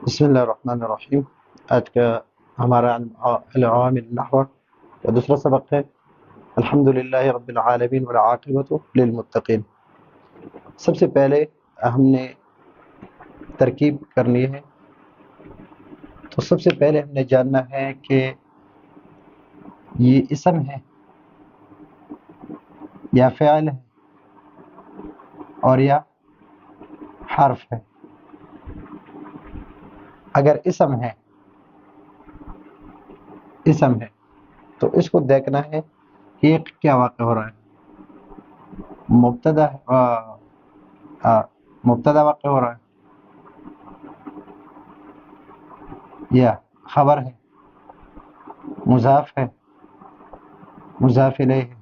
بسم اللہ الرحمن الرحیم۔ آج کا ہمارا العوامل النحو کا دوسرا سبق ہے۔ الحمد للہ رب العالمین والعاقبۃ للمتقین۔ سب سے پہلے ہم نے ترکیب کرنی ہے، تو سب سے پہلے ہم نے جاننا ہے کہ یہ اسم ہے یا فعل ہے اور یا حرف ہے۔ اگر اسم ہے تو اس کو دیکھنا ہے کہ یہ کیا واقع ہو رہا ہے۔ مبتدا واقع ہو رہا ہے یا خبر ہے، مضاف ہے، مضاف الیہ ہے،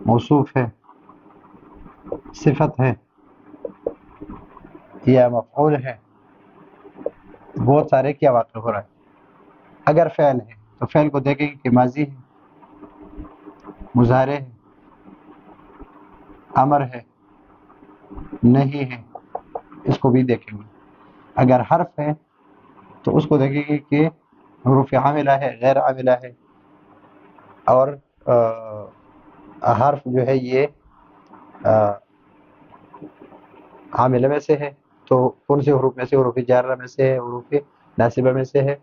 موصوف ہے، صفت ہے یا مفعول ہے۔ بہت سارے کیا واقع ہو رہا ہے۔ اگر فعل ہے تو فعل کو دیکھیں گے کہ ماضی ہے، مضارع ہے، امر ہے، نہیں ہے، اس کو بھی دیکھیں گے۔ اگر حرف ہے تو اس کو دیکھیں گے کہ حروف عاملہ ہے، غیر عاملہ ہے، اور حرف جو ہے یہ عاملہ میں سے ہے، تو کون سے حروف میں سے، حروف جارہ میں سے ہے، حروف ناصبہ میں سے ہے،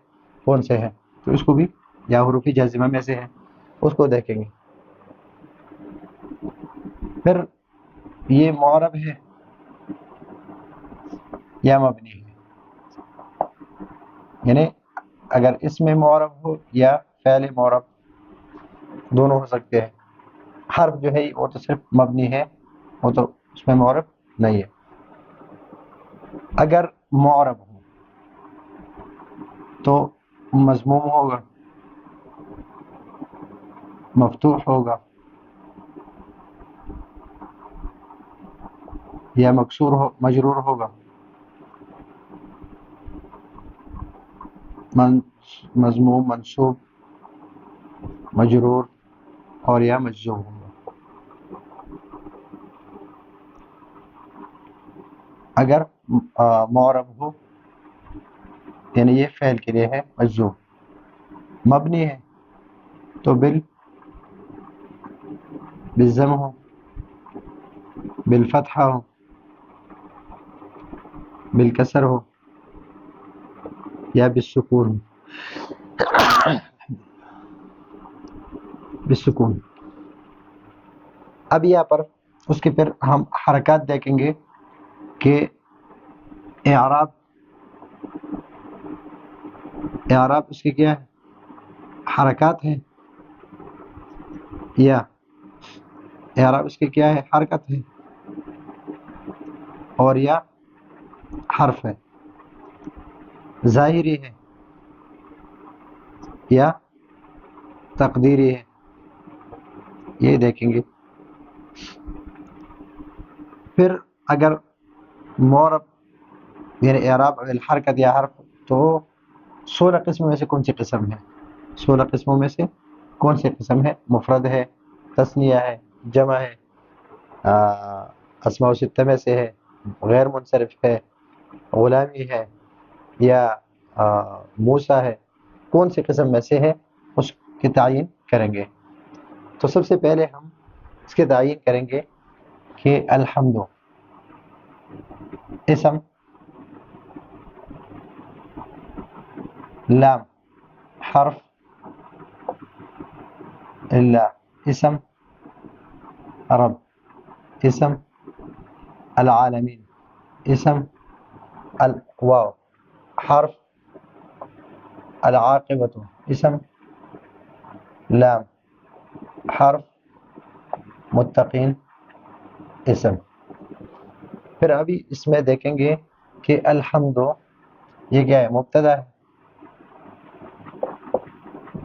کون سے ہیں، تو اس کو بھی، یا حروف جازمہ میں سے ہے، اس کو دیکھیں گے۔ پھر یہ معرب ہے یا مبنی ہے، یعنی اگر اس میں معرب ہو یا فعل معرب، دونوں ہو سکتے ہیں۔ حرف جو ہے وہ تو صرف مبنی ہے، وہ تو اس میں معرب نہیں ہے۔ اگر معرب ہو تو مضموم ہوگا، مفتوح ہوگا یا مکسور ہو، مجرور ہوگا، مضموم، منصوب، مجرور اور یا مجزوم ہوگا۔ اگر معرب ہو یعنی یہ فعل کے لیے ہے مجزوم، مبنی ہے تو بالضم ہو، بالفتحہ ہو، بالکسر ہو یا بالسکون ہو، بالسکون۔ اب یہاں پر اس کے پھر ہم حرکات دیکھیں گے کہ اعراب اس کی کیا ہے، حرکات ہے، یا اعراب اس کی کیا ہے، حرکت ہے، اور یا حرف ہے، ظاہری ہے یا تقدیری ہے، یہ دیکھیں گے۔ پھر اگر معرب یعنی اعراب الحرکت یا حرف، تو 16 قسم میں سے کون سی قسم ہے، 16 قسموں میں سے کون سی قسم ہے، مفرد ہے، تثنیہ ہے، جمع ہے، اسماء ستہ میں سے ہے، غیر منصرف ہے، غلامی ہے یا موسیٰ ہے، کون سی قسم میں سے ہے، اس کی تعین کریں گے۔ تو سب سے پہلے ہم اس کے تعین کریں گے کہ الحمد اسم، لام حرف، اللہ اسم، رب اسم، العالمین اسم، الواو حرف، العاقبۃ اسم، لام حرف، متقین اسم۔ پھر ابھی اس میں دیکھیں گے کہ الحمد یہ کیا ہے، مبتدا ہے،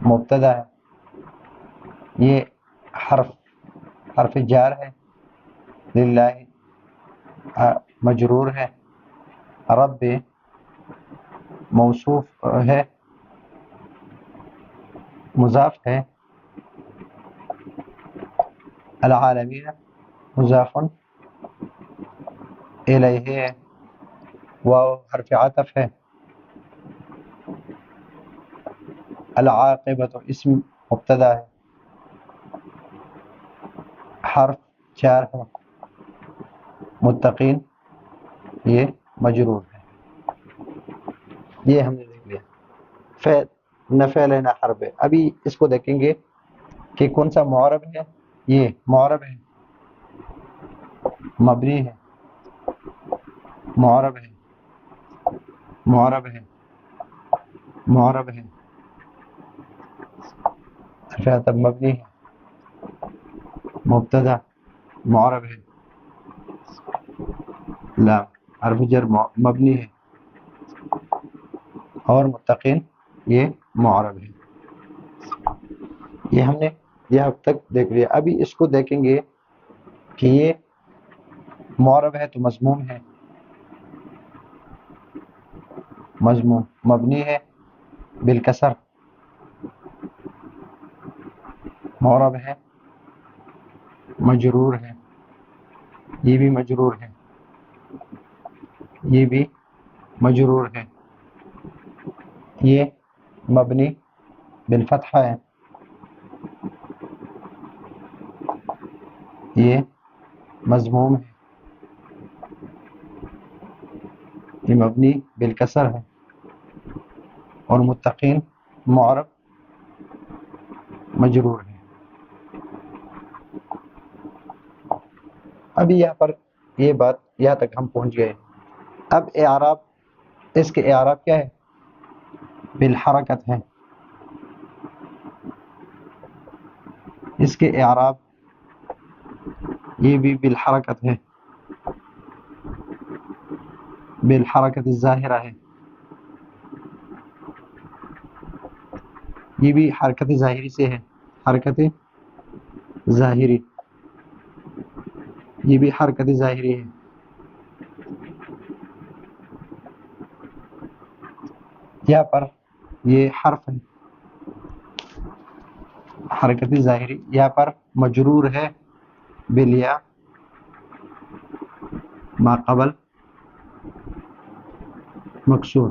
مبتدا ہے، یہ حرف جار ہے، للہ مجرور ہے، رب موصوف ہے، مضاف ہے، العالمین مضاف الیہ ہے، واو حرف عطف ہے. العاقبۃ اسم مبتدا ہے. حرف جار ہے. متقین یہ مجرور ہے. یہ ہم نے دیکھ لیا. فعل نہ فعل ہے نہ حرف ہے. ابھی اس کو دیکھیں گے کہ کون سا معرب ہے. یہ معرب ہے, مبنی ہے, معرب ہے, معرب ہے, معرب ہے, حرف مبنی ہے, مبتدا معرب ہے, لا حرف جر مبنی ہے, اور متقین یہ معرب ہے. یہ ہم نے یہ اب تک دیکھ لیا. ابھی اس کو دیکھیں گے کہ یہ معرب ہے تو مضموم ہے, مضموم مبنی ہے بالکسر, معرب ہے, مجرور ہے, یہ بھی مجرور ہے, یہ بھی مجرور ہے, یہ مبنی بالفتحہ ہے, یہ مضموم ہے, یہ مبنی بالکسر ہے, اور متقین معرب مجرور ہے. ابھی یہاں پر یہ بات یہاں تک ہم پہنچ گئے. اب اعراب, اس کے اعراب کیا ہے؟ بالحرکت ہے. اس کے اعراب یہ بھی بالحرکت ہے, بالحرکت الظاہرہ ہے, یہ بھی حرکت ظاہری سے ہے, حرکت ظاہری, یہ بھی حرکت ظاہری ہے. یہاں پر یہ حرف ہے حرکت ظاہری, یہاں پر مجرور ہے بالیا ما قبل مکسور,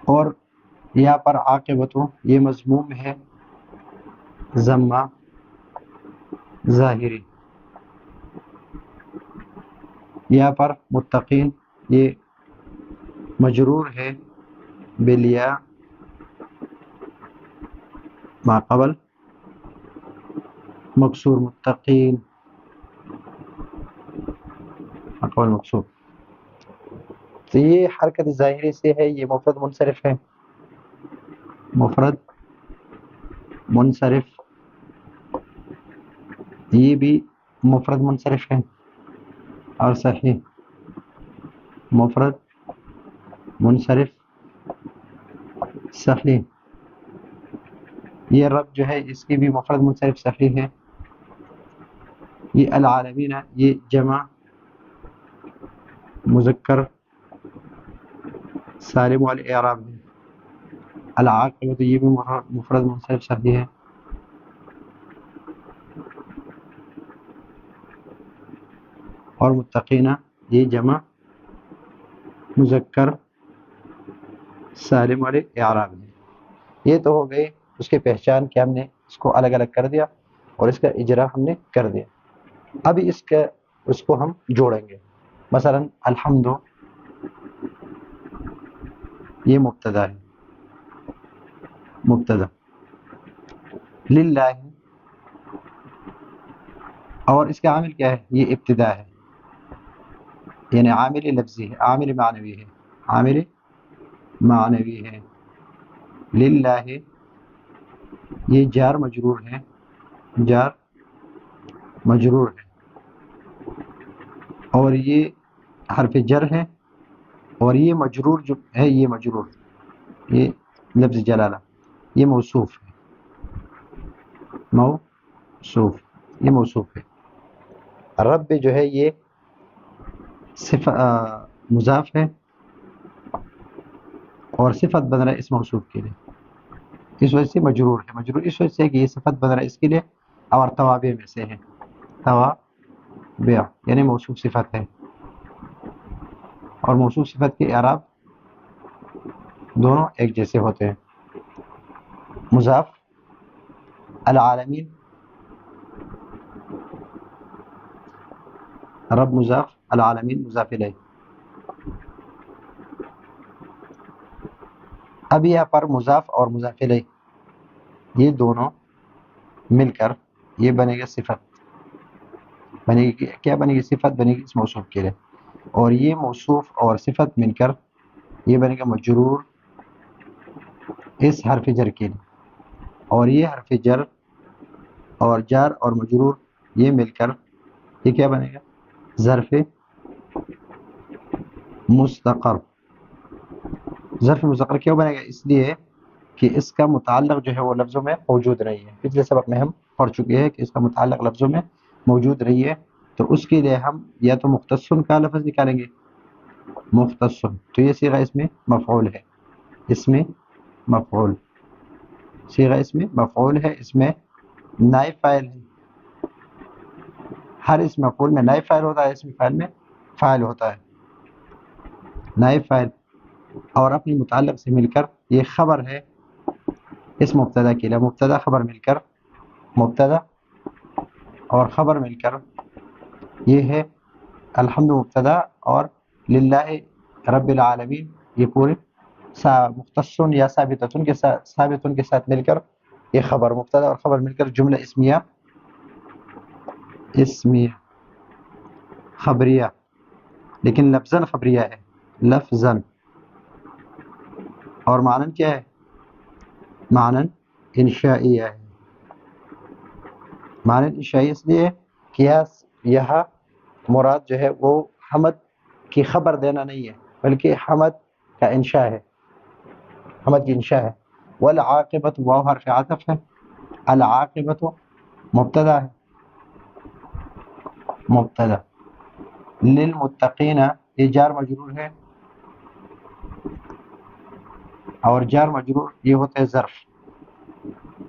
اور یہاں پر عاقبت یہ مضموم ہے ضمہ ظاہری. یہاں پر متقین یہ مجرور ہے بالیا ما قبل مکسور, متقین ما قبل مکسور. تو یہ حرکت ظاہری سے ہے, یہ مفرد منصرف ہے, مفرد منصرف, یہ بھی مفرد منصرف ہے اور صحیح مفرد منصرف صحیح. یہ رب جو ہے اس کی بھی مفرد منصرف صحیح ہے. یہ العالمین یہ جمع مذکر سالم والے اعراب ہے. العاقبۃ یہ بھی مفرد منصرف صحیح ہے. اور متقینہ یہ جمع مذکر سالم والے اعراب ہے. یہ تو ہو گئے اس کی پہچان کہ ہم نے اس کو الگ الگ کر دیا اور اس کا اجرا ہم نے کر دیا. ابھی اس کو ہم جوڑیں گے. مثلا الحمد یہ مبتدا ہے, مبتدا, للہ اور اس کا عامل کیا ہے؟ یہ ابتدا ہے, یعنی عامل لفظی ہے, عامل معنوی ہے, عامل معنوی ہے. للہ یہ جار مجرور ہے, جار مجرور ہے, اور یہ حرف جر ہے, اور یہ مجرور جو ہے یہ مجرور, یہ لفظ جلالہ یہ موصوف ہے, موصوف, یہ موصوف ہے. رب جو ہے یہ مضاف ہے اور صفت بن رہا ہے اس موصوف کے لیے, اس وجہ سے مجرور ہے. مجرور اس وجہ سے کہ یہ صفت بن رہا ہے اس کے لیے, اور توابع میں سے ہے, توابع یعنی موصوف صفت ہے. اور موصوف صفت کے اعراب دونوں ایک جیسے ہوتے ہیں. مضاف العالمین، رب مضاف، العالمین مضاف الیہ. اب یہاں پر مضاف اور مضاف الیہ یہ دونوں مل کر یہ بنے گا صفت، بنے گی کیا بنے گی؟ صفت بنے گی اس موصوف کے لیے. اور یہ موصوف اور صفت مل کر یہ بنے گا مجرور اس حرف جر کے لیے. اور یہ حرف جر اور جار اور مجرور یہ مل کر یہ کیا بنے گا؟ ظرف مستقر. ظرف مستقر کیوں بنے گا؟ اس لیے کہ اس کا متعلق جو ہے وہ لفظوں میں موجود نہیں ہے. پچھلے سبق میں ہم پڑھ چکے ہیں کہ اس کا متعلق لفظوں میں موجود نہیں ہے، تو اس کے لیے ہم یا تو مختصن کا لفظ نکالیں گے، مختصن، تو یہ صیغہ اس میں مفعول ہے، اس میں مفعول، صیغہ اس میں مفعول ہے، اس میں نائب فاعل ہے. ہر اس مفعول میں نائب فاعل ہوتا ہے، اس میں فاعل میں فاعل ہوتا ہے، نائب فاعل. اور اپنی متعلق سے مل کر یہ خبر ہے اس مبتدا کے لیے. مبتدا خبر مل کر، مبتدا اور خبر مل کر یہ ہے الحمد مبتدا اور للہ رب العالمین یہ پورے مختصن یا ثابتن کے ساتھ مل کر یہ خبر، مبتدا اور خبر مل کر جملہ اسمیہ خبریہ، لیکن لفظاً خبریہ ہے، لفظاً. اور معنن کیا ہے؟ معنن انشائیہ ہے. معنن انشائیہ اس لیے کہ یہاں مراد جو ہے وہ حمد کی خبر دینا نہیں ہے، بلکہ حمد کا انشاء ہے، حمد کی انشاء ہے. والعاقبت واو حرف عطف ہے، العاقبت مبتدا ہے، مبتدا. للمتقین یہ جار مجرور ہے، اور جار مجرور یہ ہوتا ہے ظرف.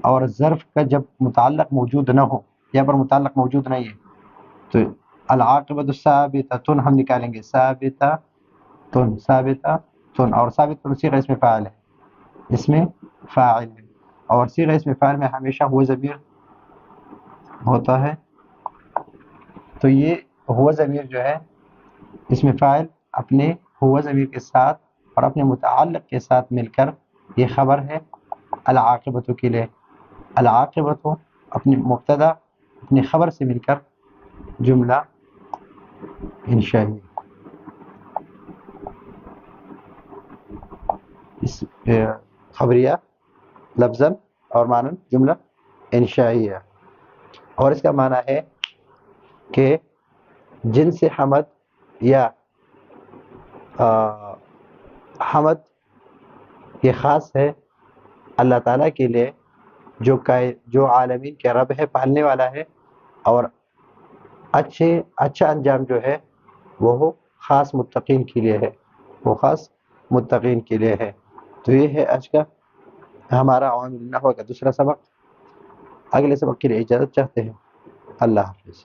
اور ظرف کا جب متعلق موجود نہ ہو، یہاں پر متعلق موجود نہیں ہے، تو العاقبۃ ثابتۃ ہم نکالیں گے، ثابتۃ ثابتۃ. اور ثابت صیغہ اس میں فاعل ہے، اس میں فاعل ہے. اور صیغہ اس میں فاعل میں ہمیشہ ہو ضمیر ہوتا ہے، تو یہ ہوا ضمیر جو ہے اس میں فاعل اپنے ہوا ضمیر کے ساتھ اور اپنے متعلق کے ساتھ مل کر یہ خبر ہے العاقبۃ کے لیے. العاقبۃ اپنی مبتدا اپنی خبر سے مل کر جملہ انشائی، اس خبریہ لفظاً اور معنن جملہ انشائی ہے. اور اس کا معنی ہے کہ جن سے حمد یا حمد یہ خاص ہے اللہ تعالیٰ کے لیے جو عالمین کے رب ہے، پالنے والا ہے، اور اچھا انجام جو ہے وہ خاص متقین کے لیے ہے، وہ خاص متقین کے لیے ہے. تو یہ ہے آج کا ہمارا عوامل النحو کا دوسرا سبق. اگلے سبق کے لیے اجازت چاہتے ہیں. اللہ حافظ.